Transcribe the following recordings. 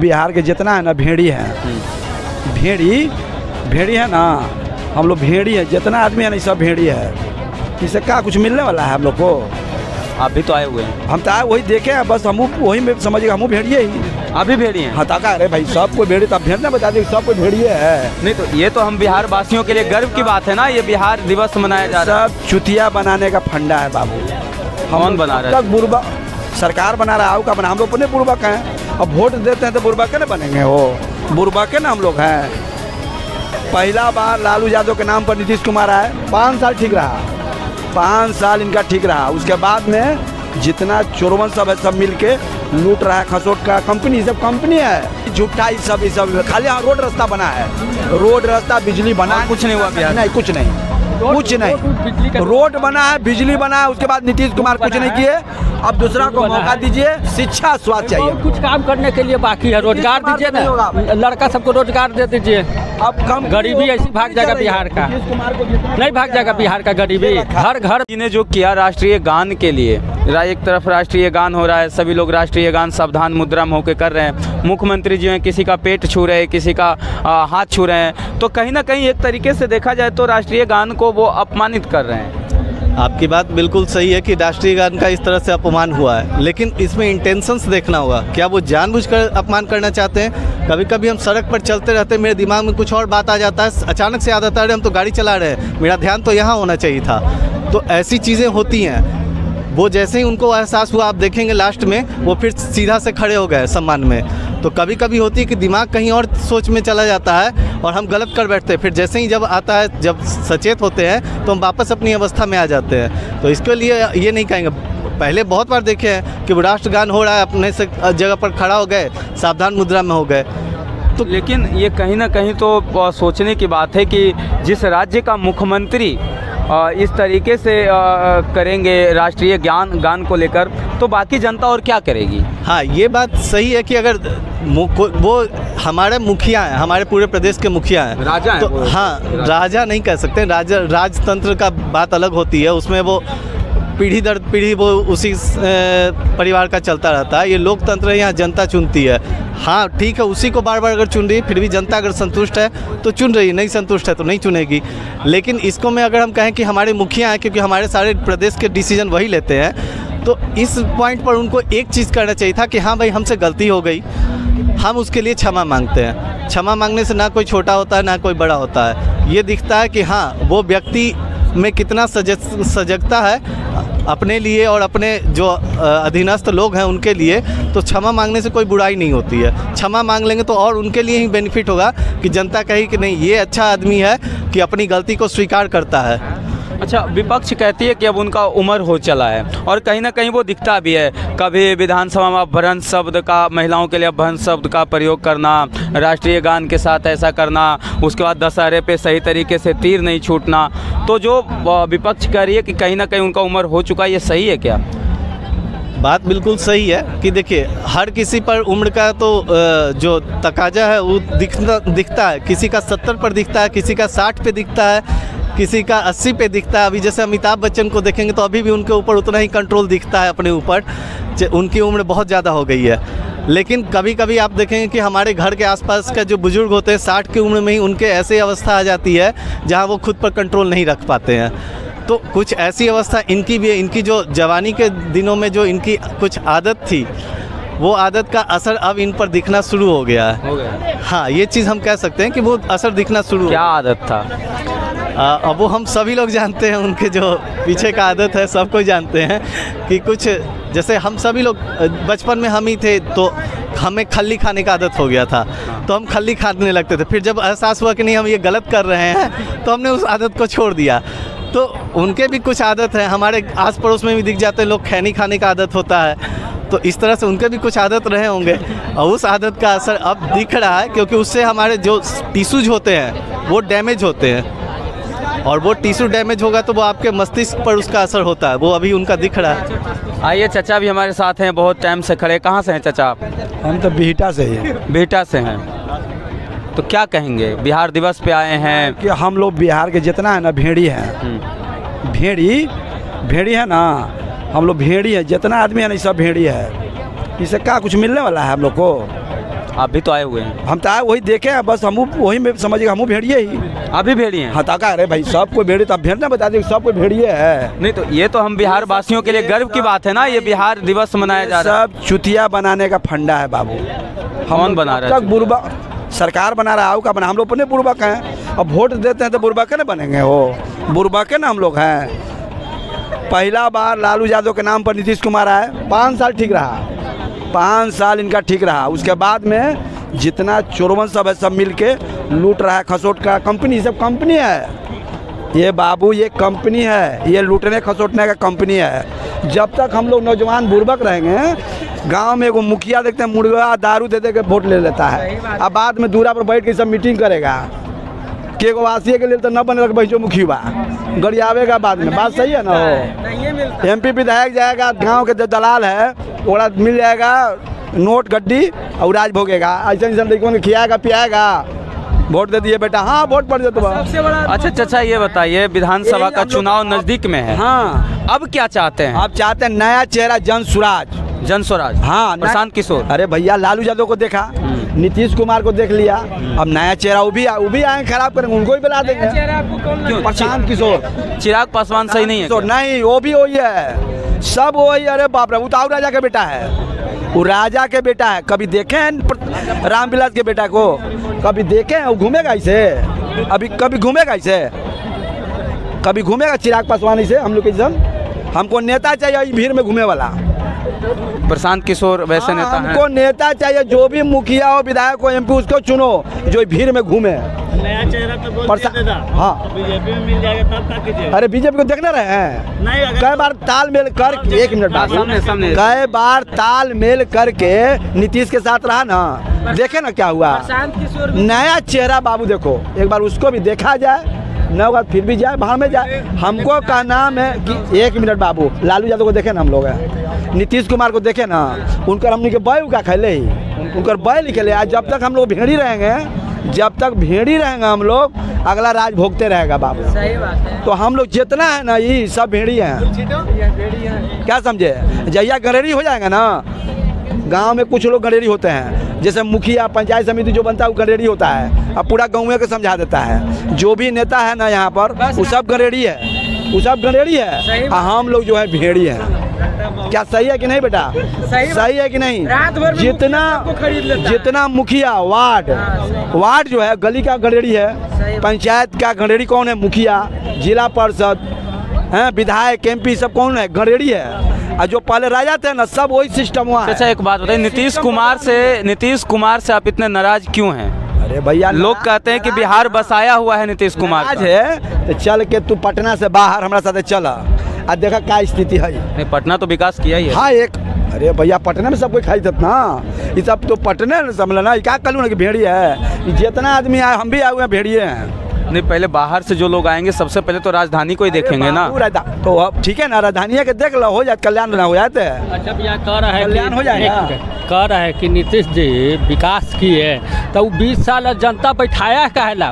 बिहार के जितना है ना भेड़ी है, भेड़ी है ना, हम लोग भेड़ी है, जितना आदमी है ना सब भेड़ी है। इससे क्या कुछ मिलने वाला है हम लोग को? आप भी तो आए हुए हैं। हम तो आए वही देखे हैं, बस हम वही में समझिए हम भेड़िए ही। आप भी भेड़िए हैं? हाँ ताका, अरे भाई सब कोई भेड़ी, तब भेड़ना बता दें सब कोई भेड़िए है। नहीं तो ये तो हम बिहार वासियों के लिए गर्व की बात है ना, ये बिहार दिवस मनाया जा रहा है। सब चुतिया बनाने का फंडा है बाबू। कौन बना रहा है? बुरबा सरकार बना रहा है, का बना, हम लोग अपने बुरबक हैं। अब वोट देते हैं तो बुरबक के ना बनेंगे, वो बुरबक के ना हम लोग हैं। पहला बार लालू यादव के नाम पर नीतीश कुमार आए, 5 साल ठीक रहा, 5 साल इनका ठीक रहा। उसके बाद में जितना चोरवन सब है सब मिल के लूट रहा है, खसोट का कंपनी, सब कंपनी है झूठा, ये सब खाली। यहाँ रोड रास्ता बना है, रोड रास्ता बिजली बना, कुछ नहीं हुआ बिहार? नहीं कुछ नहीं, रोड बना है, बिजली बना है। उसके बाद नीतीश कुमार कुछ नहीं किए। अब दूसरा को मौका दीजिए, शिक्षा स्वास्थ्य चाहिए, कुछ काम करने के लिए बाकी है। रोजगार दीजिए ना, लड़का सबको रोजगार दे दीजिए। अब कम गरीबी ऐसी भाग जाएगा बिहार का, नहीं भाग जाएगा बिहार का गरीबी। हर घर ने जो किया राष्ट्रीय गान के लिए, एक तरफ राष्ट्रीय गान हो रहा है, सभी लोग राष्ट्रीय गान सावधान मुद्रा में होकर कर रहे हैं। मुख्यमंत्री जी हैं, किसी का पेट छू रहे हैं, किसी का हाथ छू रहे हैं, तो कहीं ना कहीं एक तरीके से देखा जाए तो राष्ट्रीय गान को वो अपमानित कर रहे हैं। आपकी बात बिल्कुल सही है कि राष्ट्रीय गान का इस तरह से अपमान हुआ है, लेकिन इसमें इंटेंशंस देखना होगा। क्या वो जानबूझकर अपमान करना चाहते हैं? कभी कभी हम सड़क पर चलते रहते हैं, मेरे दिमाग में कुछ और बात आ जाता है, अचानक से याद आता है हम तो गाड़ी चला रहे हैं, मेरा ध्यान तो यहाँ होना चाहिए था। तो ऐसी चीज़ें होती हैं। वो जैसे ही उनको एहसास हुआ, आप देखेंगे लास्ट में वो फिर सीधा से खड़े हो गए सम्मान में। तो कभी कभी होती है कि दिमाग कहीं और सोच में चला जाता है और हम गलत कर बैठते हैं। फिर जैसे ही जब आता है, जब सचेत होते हैं तो हम वापस अपनी अवस्था में आ जाते हैं। तो इसके लिए ये नहीं कहेंगे, पहले बहुत बार देखे हैं कि वो राष्ट्रगान हो रहा है, अपने से जगह पर खड़ा हो गए, सावधान मुद्रा में हो गए। तो लेकिन ये कहीं ना कहीं तो सोचने की बात है कि जिस राज्य का मुख्यमंत्री इस तरीके से करेंगे राष्ट्रीय गान को लेकर, तो बाकी जनता और क्या करेगी? हाँ, ये बात सही है कि अगर वो हमारे मुखिया हैं, हमारे पूरे प्रदेश के मुखिया हैं, राजा हैं तो हाँ, राजा नहीं कह सकते, राजतंत्र का बात अलग होती है। उसमें वो पीढ़ी दर पीढ़ी वो उसी परिवार का चलता रहता है। ये लोकतंत्र है, यहाँ जनता चुनती है। हाँ ठीक है, उसी को बार बार अगर चुन रही है, फिर भी जनता अगर संतुष्ट है तो चुन रही है, नहीं संतुष्ट है तो नहीं चुनेगी। लेकिन इसको में अगर हम कहें कि हमारे मुखिया हैं, क्योंकि हमारे सारे प्रदेश के डिसीजन वही लेते हैं, तो इस पॉइंट पर उनको एक चीज़ करना चाहिए था कि हाँ भाई, हमसे गलती हो गई, हम उसके लिए क्षमा मांगते हैं। क्षमा मांगने से ना कोई छोटा होता है ना कोई बड़ा होता है। ये दिखता है कि हाँ, वो व्यक्ति में कितना सजगता है अपने लिए और अपने जो अधीनस्थ लोग हैं उनके लिए। तो क्षमा मांगने से कोई बुराई नहीं होती है। क्षमा मांग लेंगे तो और उनके लिए ही बेनिफिट होगा कि जनता कहे कि नहीं, ये अच्छा आदमी है कि अपनी गलती को स्वीकार करता है। अच्छा, विपक्ष कहती है कि अब उनका उम्र हो चला है और कहीं ना कहीं वो दिखता भी है। कभी विधानसभा में अपभ्रंश शब्द का, महिलाओं के लिए अपभ्रंश शब्द का प्रयोग करना, राष्ट्रीय गान के साथ ऐसा करना, उसके बाद दशहरे पे सही तरीके से तीर नहीं छूटना। तो जो विपक्ष कह रही है कि कहीं ना कहीं उनका उम्र हो चुका है, ये सही है क्या? बात बिल्कुल सही है कि देखिए, हर किसी पर उम्र का तो जो तकाजा है वो दिखता है। किसी का 70 पर दिखता है, किसी का 60 पे दिखता है, किसी का 80 पे दिखता है। अभी जैसे अमिताभ बच्चन को देखेंगे तो अभी भी उनके ऊपर उतना ही कंट्रोल दिखता है अपने ऊपर, उनकी उम्र बहुत ज़्यादा हो गई है। लेकिन कभी कभी आप देखेंगे कि हमारे घर के आसपास का जो बुजुर्ग होते हैं, 60 की उम्र में ही उनके ऐसी अवस्था आ जाती है जहां वो खुद पर कंट्रोल नहीं रख पाते हैं। तो कुछ ऐसी अवस्था इनकी भी है। इनकी जो जवानी के दिनों में जो इनकी कुछ आदत थी, वो आदत का असर अब इन पर दिखना शुरू हो गया है। हाँ, ये चीज़ हम कह सकते हैं कि वो असर दिखना शुरू। क्या आदत था? अब वो हम सभी लोग जानते हैं, उनके जो पीछे का आदत है सब कोई जानते हैं कि कुछ जैसे हम सभी लोग बचपन में हम ही थे तो हमें खल्ली खाने का आदत हो गया था, तो हम खल्ली खाने लगते थे। फिर जब एहसास हुआ कि नहीं, हम ये गलत कर रहे हैं, तो हमने उस आदत को छोड़ दिया। तो उनके भी कुछ आदत है, हमारे आस पड़ोस में भी दिख जाते हैं लोग, खैनी खाने का आदत होता है। तो इस तरह से उनके भी कुछ आदत रहे होंगे और उस आदत का असर अब दिख रहा है, क्योंकि उससे हमारे जो टिश्यूज होते हैं वो डैमेज होते हैं, और वो टिश्यू डैमेज होगा तो वो आपके मस्तिष्क पर उसका असर होता है, वो अभी उनका दिख रहा है। आइए, चाचा भी हमारे साथ हैं, बहुत टाइम से खड़े। कहाँ से हैं चाचा? हम तो बिहटा से ही हैं। बिहटा से हैं, तो क्या कहेंगे? बिहार दिवस पे आए हैं कि हम लोग बिहार के जितना है ना भेड़ी है, भेड़ी है ना, हम लोग भेड़ी है, जितना आदमी है ना सब भेड़ी है। इससे क्या कुछ मिलने वाला है हम लोग को? आप भी तो आए हुए हैं। हम तो आए वही देखे हैं, बस हम वही में समझिए, हम भेड़िए ही। अभी भेड़िए हैं? हाँ ताका, अरे भाई सब कोई भेड़िए, तब भेड़ ना बता दें सब कोई भेड़िए है। नहीं तो ये तो हम बिहार वासियों के लिए गर्व की बात है ना, ये बिहार दिवस मनाया जा रहा है। सब चुतिया बनाने का फंडा है बाबू। कौन बना रहा है? तक बुरबा सरकार बना रहा है, का बना, हम लोग अपने बुरबक हैं। अब वोट देते हैं तो बुरबक के ना बनेंगे, वो बुरबक के ना हम लोग हैं। पहला बार लालू यादव के नाम पर नीतीश कुमार आए, 5 साल ठीक रहा, 5 साल इनका ठीक रहा। उसके बाद में जितना चोरवन सब है सब मिल के लूट रहा है, खसोट का कंपनी, सब कंपनी है ये बाबू, ये कंपनी है, ये लूटने खसोटने का कंपनी है। जब तक हम लोग नौजवान बुर्बक रहेंगे, गांव में एगो मुखिया देखते हैं मुर्गा दारू दे के वोट ले लेता है, अब बाद में दूरा पर बैठ के सब मीटिंग करेगा कि एगो वासिये के लिए तो न बने बहजो मुखिया गड़ी आवेगा बाद में। बात सही है ना? हो MP विधायक जाएगा, गांव के जो दलाल है ओरा मिल जाएगा नोट गड्डी और राज भोगेगा, ऐसा इंसान लड़कों को खियाएगा पियाएगा, वोट दे दिए बेटा, हाँ वोट पड़ जाता। अच्छा चाचा ये बताइए, विधानसभा का चुनाव नजदीक में है, हाँ अब क्या चाहते हैं? आप चाहते हैं नया चेहरा, जन स्वराज, जन स्वराज। हाँ प्रशांत किशोर। अरे भैया लालू यादव को देखा, नीतीश कुमार को देख लिया, अब नया चेहरा वो भी आए खराब करेंगे, उनको भी बुला देंगे। क्यों? प्रशांत किशोर, चिराग पासवान सही नहीं है तो क्या? नहीं, वो भी वही है, सब वही। अरे बाप रे, वो तो राजा का बेटा है, वो राजा के बेटा है। कभी देखे हैं रामविलास के बेटा को? कभी देखे हैं? वो घूमेगा इसे, अभी कभी घूमेगा इसे, कभी घूमेगा चिराग पासवान इसे? हम लोग के हमको नेता चाहिए भीड़ में घूमे वाला। प्रशांत किशोर वैसे नेता हैं। हमको नेता चाहिए, जो भी मुखिया हो विधायक हो MP उसको चुनो जो भीड़ में घूमे। नया चेहरा तो बोल दिया था। हाँ बीजेपी में मिल जाएगा तब क्या कीजिएगा? अरे बीजेपी को देखने रहे हैं, नहीं कई बार तालमेल कर, एक मिनट बात, सामने कई बार तालमेल करके नीतीश के साथ रहा ना, देखे ना क्या हुआ। नया चेहरा बाबू देखो, एक बार उसको भी देखा जाए, न होगा फिर भी जाए बाहर में जाए। हमको का नाम है कि एक मिनट बाबू, लालू यादव को देखे ना हम लोग, नीतीश कुमार को देखे ना, उनकर हमने के बैल का खेले ही, उनकर बैल खेले। आज जब तक हम लोग भेड़ी रहेंगे, जब तक भेड़ी रहेंगे हम लोग, अगला राज भोगते रहेगा बाबू। सही बात है। तो हम लोग जितना है ना, ये सब भेड़ी हैं, क्या समझे? जहिया गरेरी हो जाएगा ना, गांव में कुछ लोग गडेरी होते हैं, जैसे मुखिया पंचायत समिति जो बनता है वो गडेरी होता है, अब पूरा गाँव को समझा देता है। जो भी नेता है ना यहाँ पर वो सब गडेरी है, वो सब गडेरी है, हम लोग जो है भेड़ी है। क्या सही है कि नहीं बेटा? सही है कि नहीं? जितना मुखिया वार्ड जो है गली का गडेरी है, पंचायत का गडेरी कौन है? मुखिया, जिला परिषद है, विधायक MP सब कौन है? गडेरी है। और जो पहले राजा थे ना, सब वही सिस्टम हुआ है। अच्छा एक बात बताइए, नीतीश कुमार से आप इतने नाराज क्यों हैं? अरे भैया, लोग कहते हैं कि बिहार बसाया हुआ है नीतीश कुमार आज है तो चल के तू पटना से बाहर हमारे साथ चल, और देखा क्या स्थिति है। नहीं, पटना तो विकास किया ही है। हाँ एक, अरे भैया पटना में सब कोई खाई देता ना, ये सब तो पटने न समझ ना, क्या कलू ना कि भेड़ी है, जितना आदमी आए हम भी आए हुए हैं भेड़िए हैं। नहीं, पहले बाहर से जो लोग आएंगे सबसे पहले तो राजधानी को ही देखेंगे ना। तो अब ठीक है ना, राजधानी के देख लो, हो जाए कल्याण ना हो जाते हैं। अच्छा भैया कह रहा है कल्याण हो जाएगा। कह रहा है कि नीतीश जी विकास किए तो 20 साल जनता बैठाया काहेला,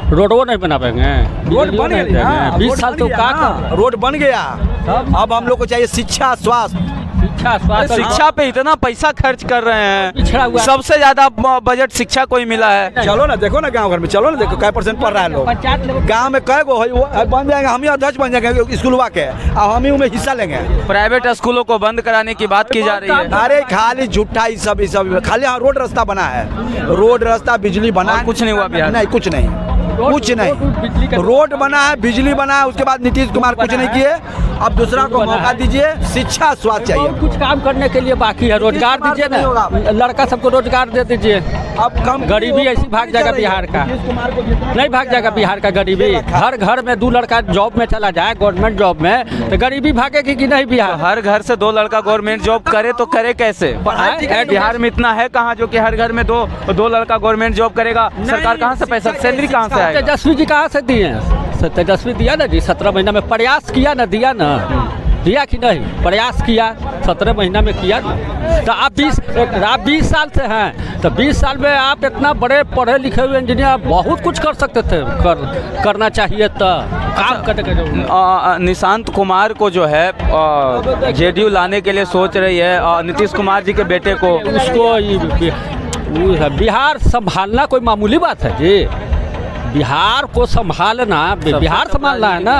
रोडो नहीं बना पाएंगे? रोड बन गया, 20 साल तो का रोड बन गया। अब हम लोग को चाहिए शिक्षा, स्वास्थ्य। शिक्षा पे इतना पैसा खर्च कर रहे पिछड़ा हैं, हुआ। सबसे ज्यादा बजट शिक्षा को ही मिला है। चलो ना देखो ना गांव घर में, चलो ना देखो क्या % पढ़ रहा है लोग। गांव में कै गो बन जाएगा, हम ही अध्यक्ष बन जाएंगे स्कूलवा के, और हम ही उनमें हिस्सा लेंगे। प्राइवेट स्कूलों को बंद कराने की बात की जा रही है। अरे खाली झूठा ही सब खाली। हाँ रोड रास्ता बना है, रोड रास्ता बिजली बना है, कुछ नहीं हुआ बिहार? नहीं कुछ नहीं, कुछ नहीं। रोड बना है, बिजली बना है, उसके बाद नीतीश कुमार कुछ नहीं किए। अब दूसरा को मौका दीजिए, शिक्षा स्वास्थ्य चाहिए। कुछ काम करने के लिए बाकी है, रोजगार दीजिए ना, लड़का सबको रोजगार दे दीजिए। अब कम गरीबी ऐसी भाग जाएगा बिहार का, नहीं भाग जाएगा बिहार का गरीबी। हर घर में 2 लड़का जॉब में चला जाए, गवर्नमेंट जॉब में, तो गरीबी भागेगी कि नहीं बिहार? हर घर से 2 लड़का गवर्नमेंट जॉब करे तो करे कैसे? बिहार में इतना है कहाँ जो कि हर घर में दो लड़का गवर्नमेंट जॉब करेगा? सरकार कहाँ से पैसा, सैलरी कहाँ से आएगा? तेजस्वी जी कहाँ से दिए? तेजस्वी दिया ना जी, 17 महीना में प्रयास किया ना, दिया ना, दिया कि नहीं? प्रयास किया 17 महीना में किया ना। तो आप 20 साल से हैं, तो 20 साल में आप इतना बड़े पढ़े लिखे हुए इंजीनियर, बहुत कुछ कर सकते थे, करना चाहिए तो काम करने। निशांत कुमार को जो है JDU लाने के लिए सोच रही है, नीतीश कुमार जी के बेटे को। उसको वो है, बिहार संभालना कोई मामूली बात है जी। बिहार को संभालना, बिहार संभालना है ना,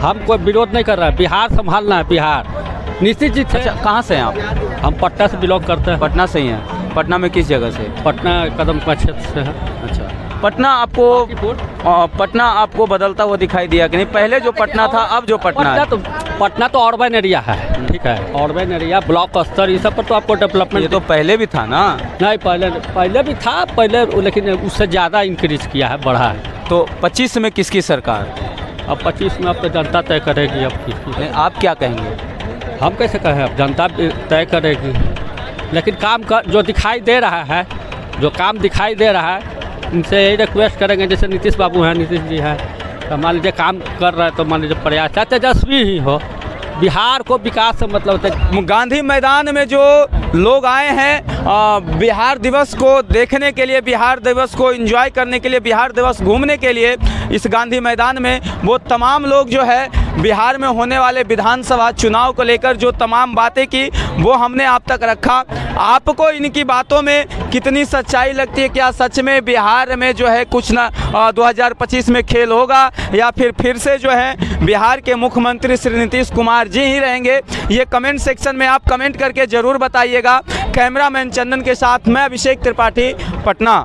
हम कोई विरोध नहीं कर रहे हैं, बिहार संभालना है, बिहार निश्चित जी थे। अच्छा, कहाँ से हैं आप? हम पटना से बिलोंग करते हैं। पटना से ही हैं। पटना में किस जगह से? पटना कदम का क्षेत्र से है। अच्छा, पटना आपको बदलता हुआ दिखाई दिया कि नहीं? पहले जो पटना था, अब जो पटना है? पटना तो अर्बन एरिया है, ठीक है, अर्बन एरिया, ब्लॉक स्तर, ये सब पर तो आपको डेवलपमेंट। ये तो पहले भी था ना? नहीं, पहले भी था, पहले, लेकिन उससे ज़्यादा इंक्रीज किया है, बढ़ा है। तो 25 में किसकी सरकार? अब 25 में अब तो जनता तय करेगी। अब किसकी? आप क्या कहेंगे? हम कैसे कहें, अब जनता तय करेगी। लेकिन काम का जो दिखाई दे रहा है, जो काम दिखाई दे रहा है, उनसे यही रिक्वेस्ट करेंगे, जैसे नीतीश बाबू हैं, नीतीश जी हैं, तो मान लीजिए काम कर रहे हैं, तो मान लीजिए प्रयास, चाहे तेजस्वी ही हो, बिहार को विकास से मतलब गांधी मैदान में जो लोग आए हैं बिहार दिवस को देखने के लिए, बिहार दिवस को एंजॉय करने के लिए, बिहार दिवस घूमने के लिए इस गांधी मैदान में, वो तमाम लोग जो है बिहार में होने वाले विधानसभा चुनाव को लेकर जो तमाम बातें की वो हमने आप तक रखा। आपको इनकी बातों में कितनी सच्चाई लगती है? क्या सच में बिहार में जो है कुछ ना 2025 में खेल होगा, या फिर से जो है बिहार के मुख्यमंत्री श्री नीतीश कुमार जी ही रहेंगे? ये कमेंट सेक्शन में आप कमेंट करके ज़रूर बताइएगा। कैमरामैन चंदन के साथ मैं अभिषेक त्रिपाठी, पटना।